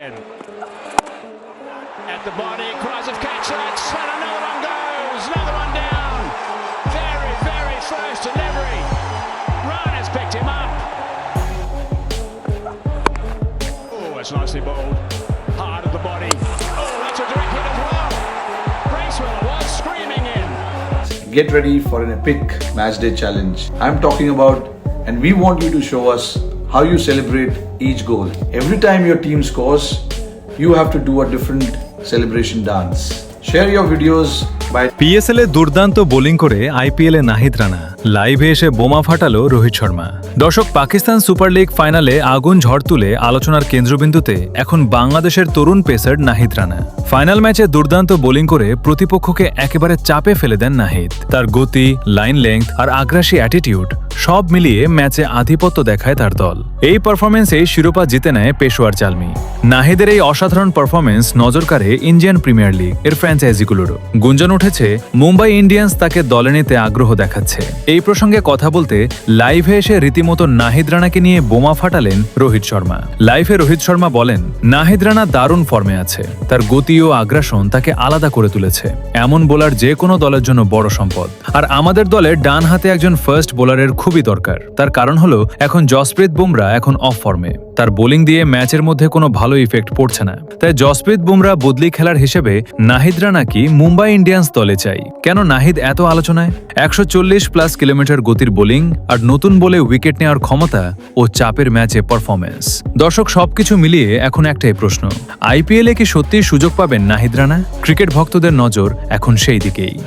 again. At the body, cries of catch that, and another one goes, another one down. Very, very close delivery. Ryan has picked him up. Oh, that's nicely bowled. Hard at the body. Oh, that's a direct hit as well. Bracewell was screaming in. Get ready for an epic matchday challenge. I'm talking about, and we want you to show us how you celebrate each goal. Every time your team scores, you have to do a different celebration dance. Share your videos by PSL এ দুর্দান্ত bowling করে IPL এ নাহিদ রানা, লাইভে এসে বোমা ফাটালো রোহিত শর্মা। দর্শক, Pakistan super league ফাইনালে আগুন ঝড় তুলে আলোচনার কেন্দ্রবিন্দুতে এখন বাংলাদেশের তরুণ পেসার নাহিদ রানা। ফাইনাল ম্যাচে দুর্দান্ত বোলিং করে প্রতিপক্ষকে একেবারে চাপে ফেলে দেন নাহিদ। তার গতি, লাইন লেংথ আর আগ্রাসী অ্যাটিটিউড সব মিলিয়ে ম্যাচে আধিপত্য দেখায় তার দল। এই পারফরমেন্সেই শিরোপা জিতে নেয় পেশোয়ার চালমি। নাহিদের এই অসাধারণ পারফরমেন্স নজর কাড়ে ইন্ডিয়ান প্রিমিয়ার লিগ এর ফ্র্যাঞ্চাইজিগুলোরও। গুঞ্জন উঠেছে মুম্বাই ইন্ডিয়ান্স তাকে দলে নিতে আগ্রহ দেখাচ্ছে। এই প্রসঙ্গে কথা বলতে লাইভে এসে রীতিমতো নাহিদ রানাকে নিয়ে বোমা ফাটালেন রোহিত শর্মা। লাইভে রোহিত শর্মা বলেন, নাহিদ রানা দারুণ ফর্মে আছে, তার গতি ও আগ্রাসন তাকে আলাদা করে তুলেছে। এমন বোলার যে কোনো দলের জন্য বড় সম্পদ। আর আমাদের দলের ডান হাতে একজন ফার্স্ট বোলারের খুবই দরকার। তার কারণ হলো এখন জসপ্রীত বুমরা এখন অফ ফর্মে। তার বোলিং দিয়ে ম্যাচের মধ্যে কোনো ভালো ইফেক্ট পড়ছে না। তাই জসপ্রীত বুমরা বদলি খেলার হিসেবে নাহিদ রানা কি মুম্বাই ইন্ডিয়ান্স দলে চাই। কেন নাহিদ এত আলোচনায়? 140+ কিলোমিটার গতির বোলিং আর নতুন বলে উইকেট নেওয়ার ক্ষমতা ও চাপের ম্যাচে পারফরমেন্স। দর্শক, সবকিছু মিলিয়ে এখন একটাই প্রশ্ন, আইপিএলে কি সত্যিই সুযোগ পাবেন নাহিদ রানা? ক্রিকেট ভক্তদের নজর এখন সেই দিকেই।